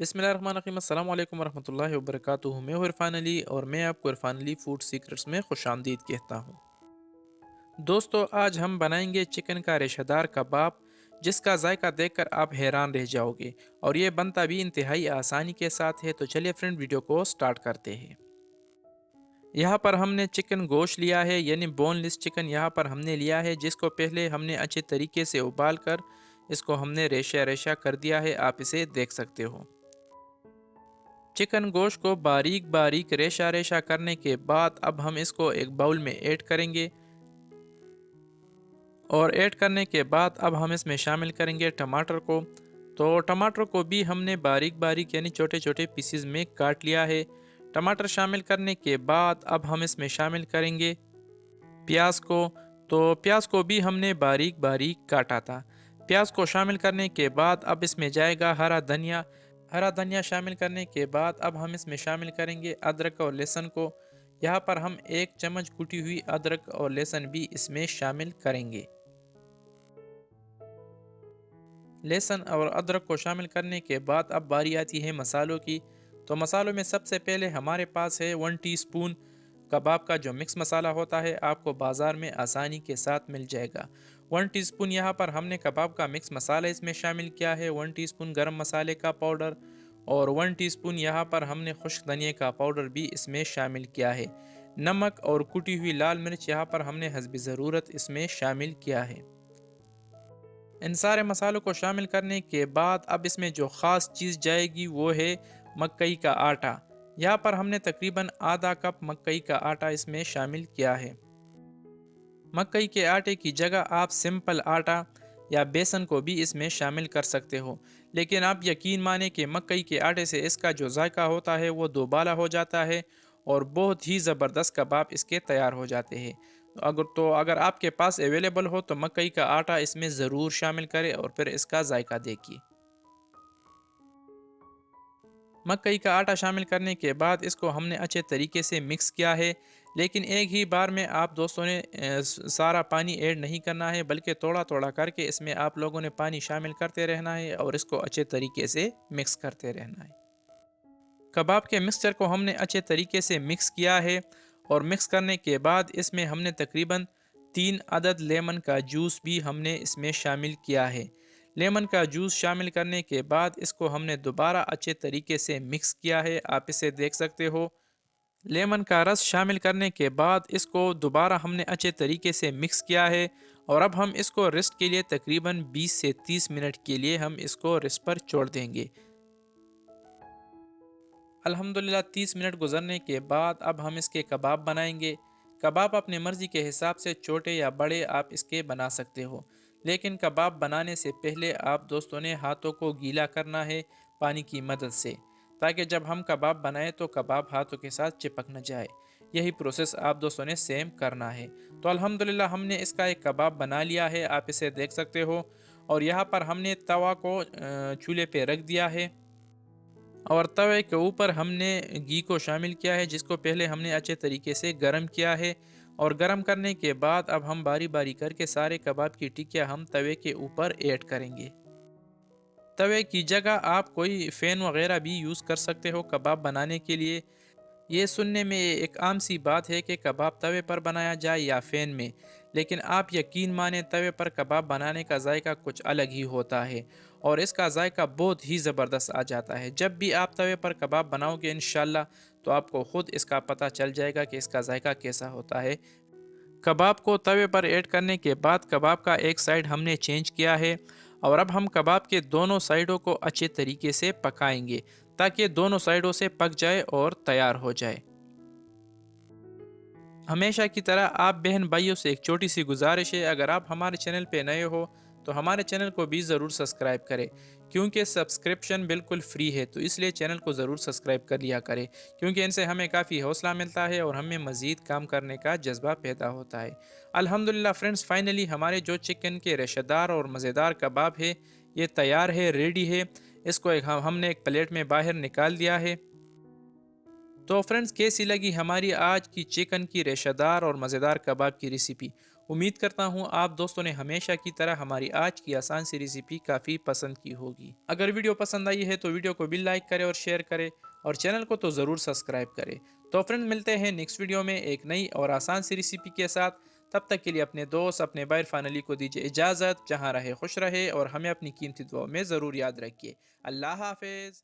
बिस्मिल्लाहिर्रहमानिर्रहीम अस्सलाम वालेकुम वरहमतुल्लाहि वबरकातुहू। मैं हूँ इरफान अली और मैं आपको इरफान अली फूड सीक्रेट्स में खुशामदीद कहता हूँ। दोस्तों, आज हम बनाएंगे चिकन का रेशेदार कबाब, जिसका जायका देखकर आप हैरान रह जाओगे। और ये बनता भी इंतहाई आसानी के साथ है। तो चलिए फ्रेंड, वीडियो को स्टार्ट करते हैं। यहाँ पर हमने चिकन गोश्त लिया है, यानी बोनलेस चिकन यहाँ पर हमने लिया है, जिसको पहले हमने अच्छे तरीके से उबाल कर इसको हमने रेशा रेशा कर दिया है। आप इसे देख सकते हो। चिकन गोश्त को बारीक बारीक रेशा रेशा करने के बाद अब हम इसको एक बाउल में ऐड करेंगे। और ऐड करने के बाद अब हम इसमें शामिल करेंगे टमाटर को। तो टमाटर को भी हमने बारीक बारीक यानी छोटे छोटे पीसेस में काट लिया है। टमाटर शामिल करने के बाद अब हम इसमें शामिल करेंगे प्याज को। तो प्याज को भी हमने बारीक बारीक काटा था। प्याज को शामिल करने के बाद अब इसमें जाएगा हरा धनिया। हरा धनिया शामिल करने के बाद अब हम इसमें शामिल करेंगे अदरक और लहसुन को। यहाँ पर हम 1 चम्मच कुटी हुई अदरक और लहसुन भी इसमें शामिल करेंगे। लहसुन और अदरक को शामिल करने के बाद अब बारी आती है मसालों की। तो मसालों में सबसे पहले हमारे पास है 1 टीस्पून कबाब का जो मिक्स मसाला होता है, आपको बाज़ार में आसानी के साथ मिल जाएगा। 1 टीस्पून यहाँ पर हमने कबाब का मिक्स मसाला इसमें शामिल किया है। 1 टीस्पून गरम मसाले का पाउडर और 1 टीस्पून यहाँ पर हमने खुश्क धनिया का पाउडर भी इसमें शामिल किया है। नमक और कुटी हुई लाल मिर्च यहाँ पर हमने हस्बी ज़रूरत इसमें शामिल किया है। इन सारे मसालों को शामिल करने के बाद अब इसमें जो ख़ास चीज़ जाएगी वो है मकई का आटा। यहाँ पर हमने तकरीबन आधा कप मकई का आटा इसमें शामिल किया है। मकई के आटे की जगह आप सिंपल आटा या बेसन को भी इसमें शामिल कर सकते हो। लेकिन आप यकीन माने कि मकई के आटे से इसका जो जायका होता है वो दोबाला हो जाता है और बहुत ही ज़बरदस्त कबाब इसके तैयार हो जाते हैं। अगर आपके पास अवेलेबल हो तो मकई का आटा इसमें ज़रूर शामिल करें और फिर इसका जायका देखिए। मकई का आटा शामिल करने के बाद इसको हमने अच्छे तरीके से मिक्स किया है। लेकिन एक ही बार में आप दोस्तों ने सारा पानी ऐड नहीं करना है, बल्कि थोड़ा थोड़ा करके इसमें आप लोगों ने पानी शामिल करते रहना है और इसको अच्छे तरीके से मिक्स करते रहना है। कबाब के मिक्सचर को हमने अच्छे तरीके से मिक्स किया है। और मिक्स करने के बाद इसमें हमने तकरीबन 3 अदद लेमन का जूस भी हमने इसमें शामिल किया है। लेमन का जूस शामिल करने के बाद इसको हमने दोबारा अच्छे तरीके से मिक्स किया है। आप इसे देख सकते हो। लेमन का रस शामिल करने के बाद इसको दोबारा हमने अच्छे तरीके से मिक्स किया है। और अब हम इसको रेस्ट के लिए तकरीबन 20 से 30 मिनट के लिए हम इसको रेस्ट पर छोड़ देंगे। अल्हम्दुलिल्लाह 30 मिनट गुजरने के बाद अब हम इसके कबाब बनाएंगे। कबाब अपने मर्ज़ी के हिसाब से छोटे या बड़े आप इसके बना सकते हो। लेकिन कबाब बनाने से पहले आप दोस्तों ने हाथों को गीला करना है पानी की मदद से, ताकि जब हम कबाब बनाएं तो कबाब हाथों के साथ चिपक न जाए। यही प्रोसेस आप दोस्तों ने सेम करना है। तो अल्हम्दुलिल्लाह हमने इसका एक कबाब बना लिया है, आप इसे देख सकते हो। और यहाँ पर हमने तवा को चूल्हे पे रख दिया है और तवे के ऊपर हमने घी को शामिल किया है, जिसको पहले हमने अच्छे तरीके से गरम किया है। और गरम करने के बाद अब हम बारी बारी करके सारे कबाब की टिक्कियाँ हम तवे के ऊपर ऐड करेंगे। तवे की जगह आप कोई फ़ैन वगैरह भी यूज़ कर सकते हो कबाब बनाने के लिए। ये सुनने में एक आम सी बात है कि कबाब तवे पर बनाया जाए या फ़ैन में, लेकिन आप यकीन माने तवे पर कबाब बनाने का जायका कुछ अलग ही होता है और इसका जायका बहुत ही ज़बरदस्त आ जाता है। जब भी आप तवे पर कबाब बनाओगे इंशाल्लाह, तो आपको ख़ुद इसका पता चल जाएगा कि इसका जायका कैसा होता है। कबाब को तवे पर ऐड करने के बाद कबाब का एक साइड हमने चेंज किया है और अब हम कबाब के दोनों साइडों को अच्छे तरीके से पकाएंगे, ताकि दोनों साइडों से पक जाए और तैयार हो जाए। हमेशा की तरह आप बहन भाइयों से एक छोटी सी गुजारिश है, अगर आप हमारे चैनल पे नए हो तो हमारे चैनल को भी ज़रूर सब्सक्राइब करें। क्योंकि सब्सक्रिप्शन बिल्कुल फ्री है, तो इसलिए चैनल को ज़रूर सब्सक्राइब कर लिया करें, क्योंकि इनसे हमें काफ़ी हौसला मिलता है और हमें मज़ीद काम करने का जज्बा पैदा होता है। अल्हम्दुलिल्लाह फ्रेंड्स, फाइनली हमारे जो चिकन के रेशेदार और मज़ेदार कबाब है ये तैयार है, रेडी है। इसको हमने एक प्लेट में बाहर निकाल दिया है। तो फ्रेंड्स, कैसी लगी हमारी आज की चिकन की रेशेदार और मज़ेदार कबाब की रेसिपी? उम्मीद करता हूँ आप दोस्तों ने हमेशा की तरह हमारी आज की आसान सी रेसिपी काफ़ी पसंद की होगी। अगर वीडियो पसंद आई है तो वीडियो को भी लाइक करें और शेयर करें, और चैनल को तो ज़रूर सब्सक्राइब करें। तो फ्रेंड, मिलते हैं नेक्स्ट वीडियो में एक नई और आसान सी रेसिपी के साथ। तब तक के लिए अपने दोस्त, अपने भाई फैमिली को दीजिए इजाज़त। जहाँ रहे खुश रहे और हमें अपनी कीमती दुआ में ज़रूर याद रखिए। अल्लाह हाफिज़।